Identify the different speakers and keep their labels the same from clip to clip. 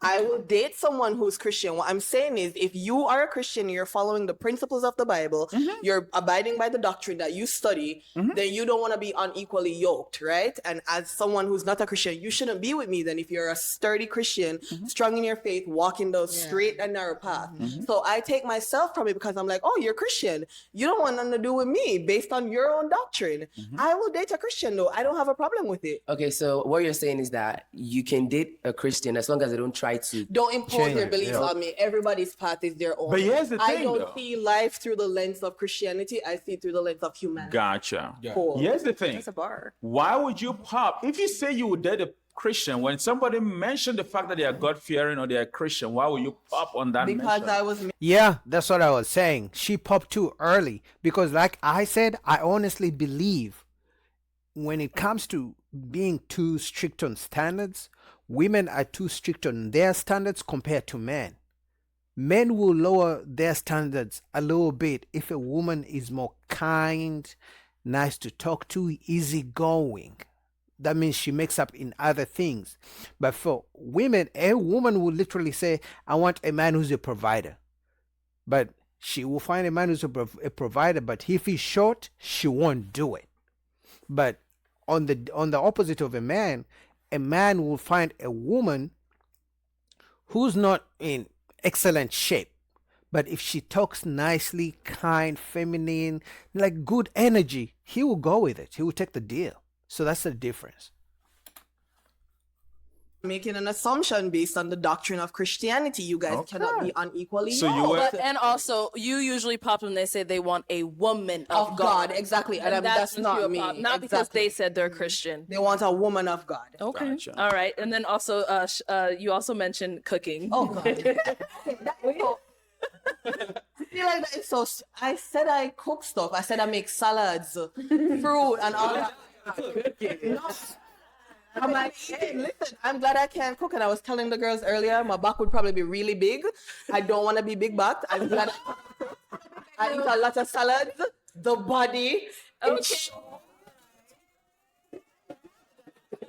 Speaker 1: I will date someone who's Christian. What I'm saying is, if you are a Christian, you're following the principles of the Bible, you're abiding by the doctrine that you study, then you don't want to be unequally yoked, right? And as someone who's not a Christian, you shouldn't be with me then if you're a sturdy Christian, strong in your faith, walking the straight and narrow path. So I take myself from it because I'm like, oh, you're Christian. You don't want nothing to do with me based on your own doctrine. I will date a Christian though. I don't have a problem with it.
Speaker 2: Okay, so what you're saying is that you can date a Christian as long as they don't try to.
Speaker 1: Don't impose your beliefs on me. Everybody's path is their own.
Speaker 3: But here's the
Speaker 1: I
Speaker 3: thing,
Speaker 1: don't
Speaker 3: though.
Speaker 1: see life through the lens of Christianity. I see it through the lens of humanity.
Speaker 3: Gotcha.
Speaker 1: Cool.
Speaker 3: Here's the thing.
Speaker 1: That's a bar.
Speaker 3: Why would you pop if you say you would date a Christian? When somebody mentioned the fact that they are God-fearing or they are Christian, why would you pop on that?
Speaker 1: Because
Speaker 3: mention?
Speaker 1: I was
Speaker 4: Yeah, that's what I was saying. She popped too early because, like I said, I honestly believe when it comes to being too strict on standards, women are too strict on their standards compared to men. Men will lower their standards a little bit if a woman is more kind, nice to talk to, easygoing. That means she makes up in other things. But for women, a woman will literally say, I want a man who's a provider. But she will find a man who's a provider, but if he's short, she won't do it. But on the opposite of a man will find a woman who's not in excellent shape, but if she talks nicely, kind, feminine, like good energy, he will go with it. He will take the deal. So that's the difference.
Speaker 1: making an assumption based on the doctrine of Christianity. You guys cannot be unequally
Speaker 3: So you
Speaker 1: yoked.
Speaker 3: were-
Speaker 5: But, and also, you usually pop when they say they want a woman
Speaker 1: of God, exactly. And that's
Speaker 5: what
Speaker 1: not
Speaker 5: you
Speaker 1: me.
Speaker 5: pop, not because
Speaker 1: Exactly.
Speaker 5: they said they're Christian.
Speaker 1: They want a woman of God.
Speaker 5: Okay.
Speaker 3: Gotcha.
Speaker 5: All right. And then also, you also mentioned cooking.
Speaker 1: Oh God. I feel like that is so. I said I cook stuff. I said I make salads, fruit, and all that. No. I'm like, hey, listen, I'm glad I can cook. And I was telling the girls earlier, my back would probably be really big. I don't want to be big backed. I'm glad I eat a lot of salads. The body.
Speaker 5: Okay.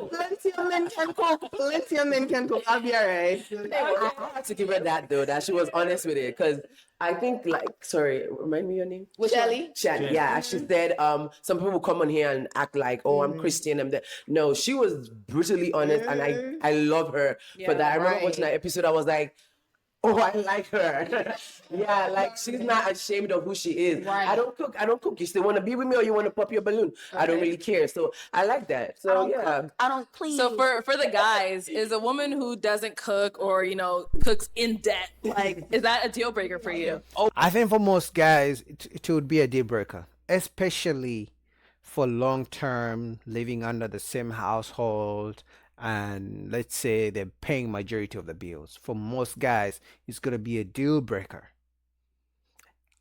Speaker 1: Plenty of men can cook. Plenty of men can cook. I'll be all right.
Speaker 2: I had to give her that though, that she was honest with it, because I think sorry, remind me your name.
Speaker 1: Shelly?
Speaker 2: Shelly, yeah. She said some people come on here and act like, oh, I'm Christian. No, she was brutally honest, and I love her for that. I remember watching that episode. I was like, oh, I like her. Yeah, like she's not ashamed of who she is.
Speaker 6: Right.
Speaker 2: I don't cook. You still want to be with me or you want to pop your balloon? I don't really care. So I like that. So yeah.
Speaker 6: I don't clean.
Speaker 5: So for the guys, is a woman who doesn't cook or, cooks in debt, is that a deal breaker for you?
Speaker 4: I think for most guys, it would be a deal breaker, especially for long term living under the same household. And let's say they're paying majority of the bills. For most guys, it's going to be a deal breaker.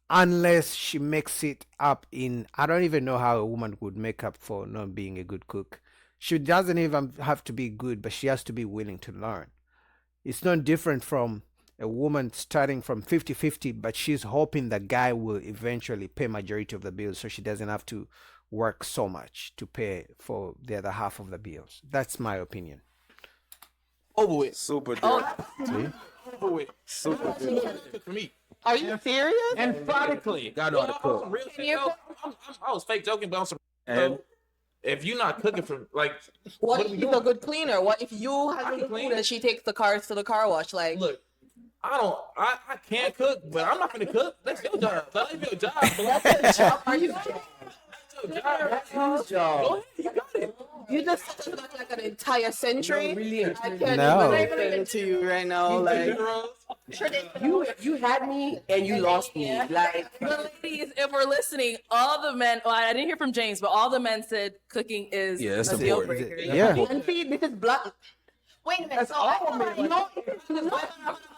Speaker 4: Unless she makes it up I don't even know how a woman would make up for not being a good cook. She doesn't even have to be good, but she has to be willing to learn. It's not different from a woman starting from 50-50, but she's hoping the guy will eventually pay majority of the bills so she doesn't have to work so much to pay for the other half of the bills. That's my opinion.
Speaker 7: Over with.
Speaker 3: Super
Speaker 5: Oh,
Speaker 7: Over with.
Speaker 3: Super
Speaker 7: Cook for me.
Speaker 1: Are you serious?
Speaker 7: Emphatically.
Speaker 3: God know how to cook.
Speaker 7: Real shit, though. I was fake joking, but I'm surprised.
Speaker 3: And
Speaker 7: If you're not cooking for
Speaker 1: What
Speaker 7: what
Speaker 1: if
Speaker 7: are we
Speaker 1: he's a
Speaker 7: doing?
Speaker 1: good cleaner? What if you have
Speaker 7: I
Speaker 1: the
Speaker 7: can clean.
Speaker 1: food and she takes the cars to the car wash? Like,
Speaker 7: Look, I can't cook, but I'm not gonna cook. That's your job. That's your job. Bro.
Speaker 1: that's your job. Are you?
Speaker 7: That's your job.
Speaker 2: That's his job.
Speaker 7: Go ahead, you got it.
Speaker 1: You just said that like an entire century.
Speaker 2: No, really,
Speaker 1: I can't
Speaker 4: No.
Speaker 1: even listen to you right now. Like,
Speaker 2: You had me and you lost me. Like,
Speaker 5: the ladies, if we're listening, all the men, well, I didn't hear from James, but all the men said cooking is
Speaker 7: Yeah, that's
Speaker 5: a deal
Speaker 7: important.
Speaker 5: breaker.
Speaker 4: Yeah.
Speaker 1: and see, this is black.
Speaker 6: Wait a minute. So I feel like,
Speaker 5: Hold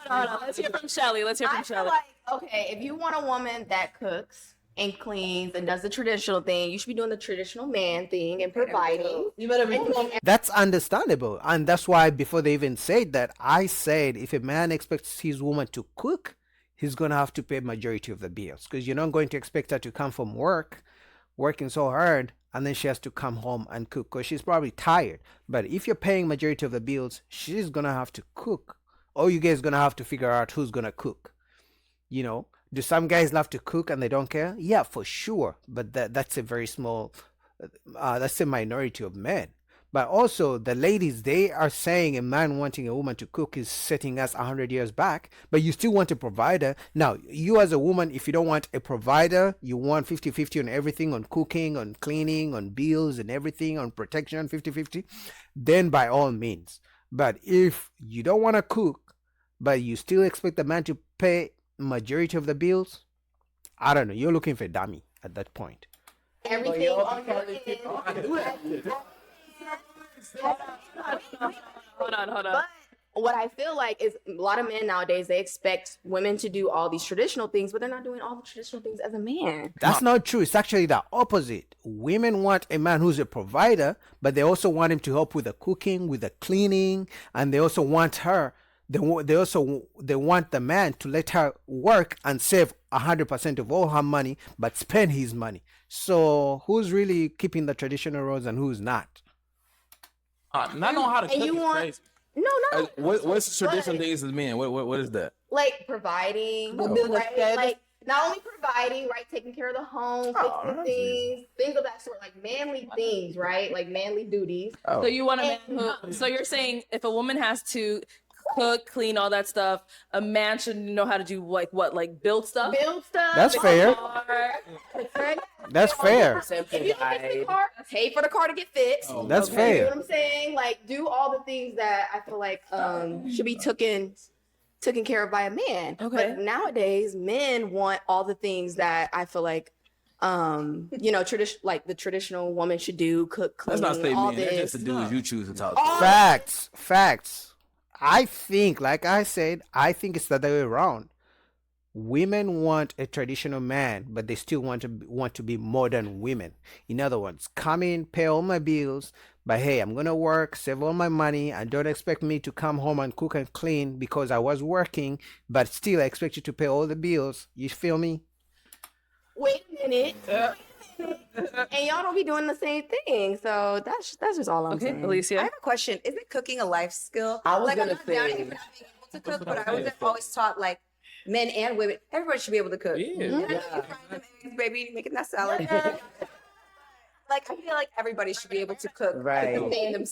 Speaker 5: on, let's hear from Shelly. Let's hear
Speaker 6: I
Speaker 5: from
Speaker 6: feel
Speaker 5: Shelly.
Speaker 6: like, okay, if you want a woman that cooks and cleans and does the traditional thing, you should be doing the traditional man thing and providing.
Speaker 1: You better be.
Speaker 4: That's understandable. And that's why before they even said that, I said if a man expects his woman to cook, he's going to have to pay majority of the bills. Because you're not going to expect her to come from work, working so hard, and then she has to come home and cook because she's probably tired. But if you're paying majority of the bills, she's gonna have to cook. Or you guys gonna have to figure out who's gonna cook. You know, do some guys love to cook and they don't care? Yeah, for sure. But that's a very small, that's a minority of men. But also the ladies, they are saying a man wanting a woman to cook is setting us 100 years back, but you still want a provider. Now, you as a woman, if you don't want a provider, you want 50-50 on everything, on cooking, on cleaning, on bills and everything, on protection, 50-50, then by all means. But if you don't want to cook, but you still expect the man to pay majority of the bills, I don't know, you're looking for a dummy at that point.
Speaker 6: Everything on your end.
Speaker 5: Hold on.
Speaker 6: But what I feel like is a lot of men nowadays, they expect women to do all these traditional things, but they're not doing all the traditional things as a man.
Speaker 4: That's not true. It's actually the opposite. Women want a man who's a provider, but they also want him to help with the cooking, with the cleaning, and they also want her. They want the man to let her work and save 100% of all her money, but spend his money. So who's really keeping the traditional roles and who's not?
Speaker 7: Not knowing how to cook
Speaker 6: And you
Speaker 7: is
Speaker 6: want
Speaker 7: crazy.
Speaker 6: no,
Speaker 7: What's the traditional
Speaker 6: But-
Speaker 7: things as men? What is that?
Speaker 6: like providing,
Speaker 2: building a
Speaker 6: right?
Speaker 2: shed.
Speaker 6: Like not only providing, right, taking care of the home, fixing things of that sort, like manly things, right? Like manly duties.
Speaker 5: So you want a man who? So you're saying if a woman has to cook, clean, all that stuff, a man should know how to do like what, like build stuff?
Speaker 6: Build stuff.
Speaker 4: That's fair.
Speaker 6: Right?
Speaker 4: That's fair.
Speaker 6: If you don't fix the car, pay for the car to get fixed.
Speaker 4: That's
Speaker 6: You know
Speaker 4: fair.
Speaker 6: what I'm saying? Like do all the things that I feel like should be taken care of by a man.
Speaker 5: Okay.
Speaker 6: But nowadays, men want all the things that I feel like like the traditional woman should do, cook, clean,
Speaker 7: Let's not say
Speaker 6: all
Speaker 7: men. That's
Speaker 6: this.
Speaker 7: just the dudes you choose to talk to.
Speaker 4: Facts. I think, like I said, I think it's the other way around. Women want a traditional man, but they still want to be modern women. In other words, come in, pay all my bills, but hey, I'm gonna work, save all my money, and don't expect me to come home and cook and clean because I was working, but still I expect you to pay all the bills. You feel me?
Speaker 6: Wait a minute. And y'all don't be doing the same thing. So that's just all I'm
Speaker 5: Okay,
Speaker 6: saying.
Speaker 8: I
Speaker 5: Alicia.
Speaker 8: have a question. Isn't cooking a life skill?
Speaker 2: I was
Speaker 8: I'm
Speaker 2: gonna
Speaker 8: not doubting
Speaker 2: say-
Speaker 8: you for not being able to cook, but I was always taught like men and women, everybody should be able to cook.
Speaker 7: Yeah.
Speaker 8: You frying them eggs, baby, making that salad. Like I feel like everybody should be able to cook,
Speaker 2: Right.
Speaker 8: sustain themselves.